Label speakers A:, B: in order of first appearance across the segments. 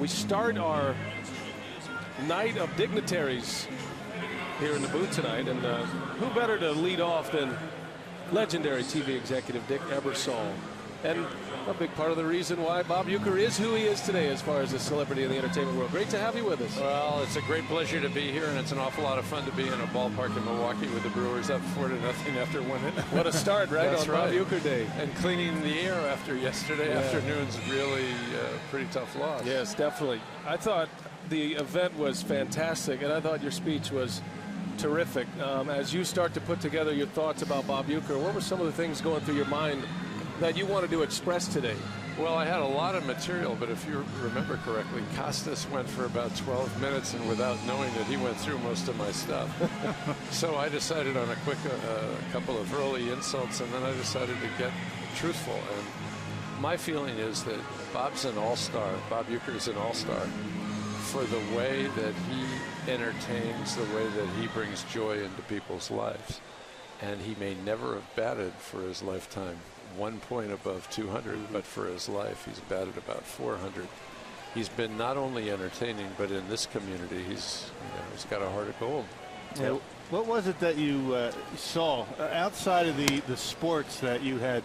A: we start our night of dignitaries here in the booth tonight. And who better to lead off than legendary TV executive Dick Ebersol. And a big part of the reason why Bob Uecker is who he is today as far as a celebrity in the entertainment world. Great to have you with us.
B: Well, it's a great pleasure to be here, and it's an awful lot of fun to be in a ballpark in Milwaukee with the Brewers up 4-0 after one inning.
A: What a start, right?
B: That's
A: on
B: right.
A: Bob Uecker Day.
B: And cleaning the air after yesterday afternoon's really pretty tough loss.
A: Yes, definitely. I thought the event was fantastic, and I thought your speech was terrific. As you start to put together your thoughts about Bob Uecker, what were some of the things going through your mind that you wanted to express today?
B: Well, I had a lot of material, but if you remember correctly, Costas went for about 12 minutes, and without knowing it, he went through most of my stuff. So I decided on a quick couple of early insults, and then I decided to get truthful. And my feeling is that Bob's an all-star. Bob Uecker is an all-star for the way that he entertains, the way that he brings joy into people's lives. And he may never have batted for his lifetime 1 point above 200, but for his life he's batted about 400. He's been not only entertaining, but in this community he's got a heart of gold.
C: Yeah. What was it that you saw outside of the sports that you had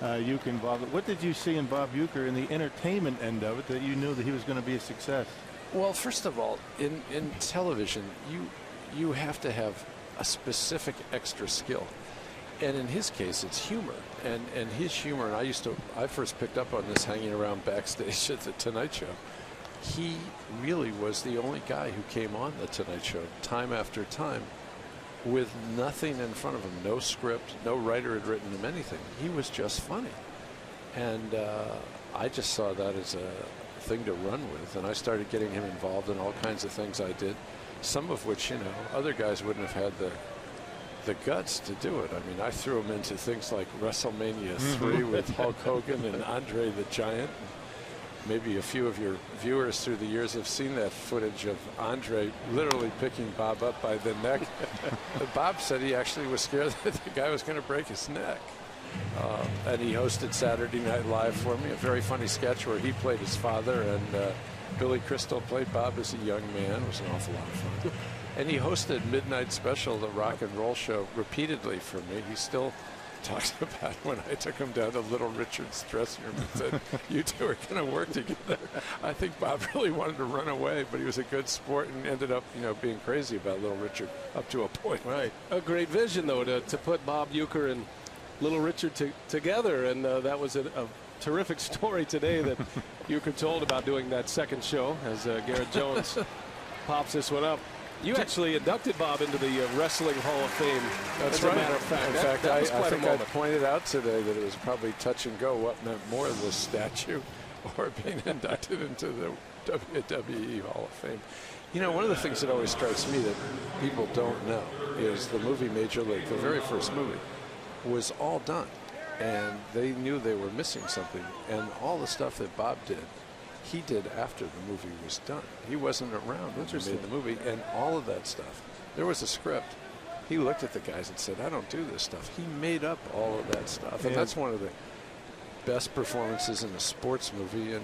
C: Uecker involved with? What did you see in Bob Uecker in the entertainment end of it that you knew that he was going to be a success?
B: Well, first of all, in television you have to have a specific extra skill. And in his case, it's humor. And his humor, and I first picked up on this hanging around backstage at the Tonight Show. He really was the only guy who came on the Tonight Show time after time with nothing in front of him, no script, no writer had written him anything. He was just funny. And I just saw that as a thing to run with. And I started getting him involved in all kinds of things I did, some of which, other guys wouldn't have had the guts to do it. I mean, I threw him into things like WrestleMania 3 with Hulk Hogan and Andre the Giant. Maybe a few of your viewers through the years have seen that footage of Andre literally picking Bob up by the neck. Bob said he actually was scared that the guy was going to break his neck. And he hosted Saturday Night Live for me, a very funny sketch where he played his father and Billy Crystal played Bob as a young man. It was an awful lot of fun. And he hosted Midnight Special, the rock and roll show, repeatedly for me. He still talks about when I took him down to Little Richard's dressing room and said, "You two are going to work together." I think Bob really wanted to run away, but he was a good sport and ended up, being crazy about Little Richard up to a point.
A: Right. A great vision, though, to put Bob Uecker and Little Richard together. And that was a terrific story today that Uecker told about doing that second show as Garrett Jones pops this one up. You actually inducted Bob into the Wrestling Hall of Fame.
B: That's
A: as
B: right.
A: a matter of fact.
B: In fact,
A: that was
B: I
A: quite
B: think
A: a moment.
B: I pointed out today that it was probably touch and go what meant more, the statue or being inducted into the WWE Hall of Fame. One of the things that always strikes me that people don't know is the movie Major League, the very first movie, was all done. And they knew they were missing something. And all the stuff that Bob did, he did after the movie was done. He wasn't around when he made the movie, and all of that stuff. There was a script. He looked at the guys and said, "I don't do this stuff." He made up all of that stuff, and that's one of the best performances in a sports movie in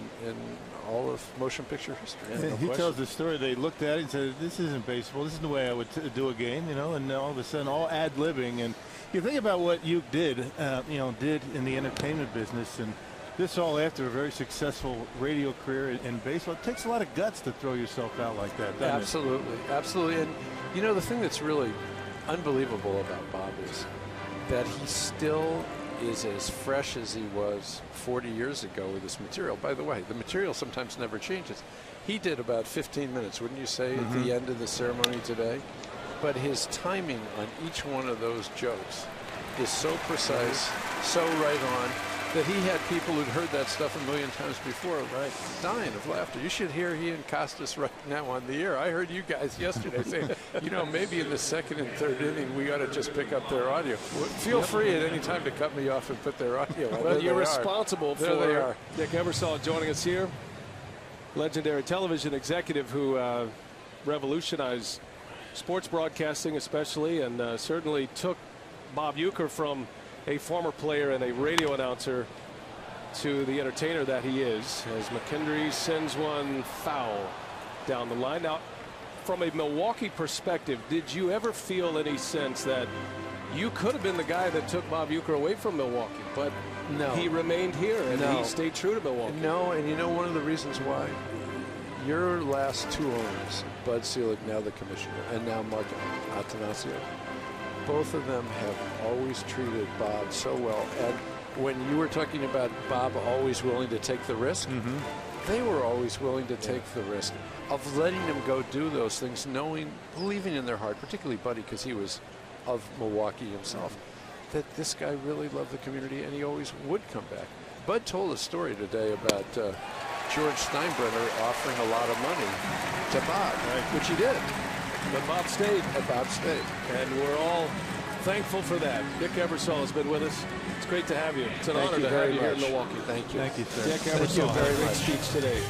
B: all of motion picture history.
C: Yeah, he tells the story. They looked at it and said, "This isn't baseball. This is the way I would do a game," and all of a sudden, all ad-libbing. And you think about what Uecker did in the entertainment business, and this all after a very successful radio career in baseball. It takes a lot of guts to throw yourself out like that, doesn't
B: it? Absolutely. And, the thing that's really unbelievable about Bob is that he still is as fresh as he was 40 years ago with this material. By the way, the material sometimes never changes. He did about 15 minutes, wouldn't you say, at the end of the ceremony today? But his timing on each one of those jokes is so precise, so right on, that he had people who'd heard that stuff a million times before, dying of laughter. You should hear he and Costas right now on the air. I heard you guys yesterday saying, maybe in the second and third inning we ought to just pick up their audio. Feel free at any time to cut me off and put their audio on.
A: Well, you're responsible for
B: Dick
A: Ebersol joining us here. Legendary television executive who revolutionized sports broadcasting especially, and certainly took Bob Uecker from a former player and a radio announcer to the entertainer that he is, as McKendry sends one foul down the line. Now, from a Milwaukee perspective, did you ever feel any sense that you could have been the guy that took Bob Uecker away from Milwaukee, but
B: no,
A: he remained here and
B: no,
A: he stayed true to Milwaukee?
B: No, and you know one of the reasons why? Your last two owners, Bud Selig, now the commissioner, and now Mark Attanasio, both of them have always treated Bob so well. And when you were talking about Bob always willing to take the risk, they were always willing to take the risk of letting him go do those things, knowing, believing in their heart, particularly Buddy, because he was of Milwaukee himself, that this guy really loved the community and he always would come back. Bud told a story today about George Steinbrenner offering a lot of money to Bob, which he did.
A: But Bob stayed. And we're all thankful for that. Dick Ebersol has been with us. It's great to have you. It's an honor to have you here in Milwaukee.
B: Thank you.
C: Thank you, sir.
A: Dick Ebersol had a great speech today.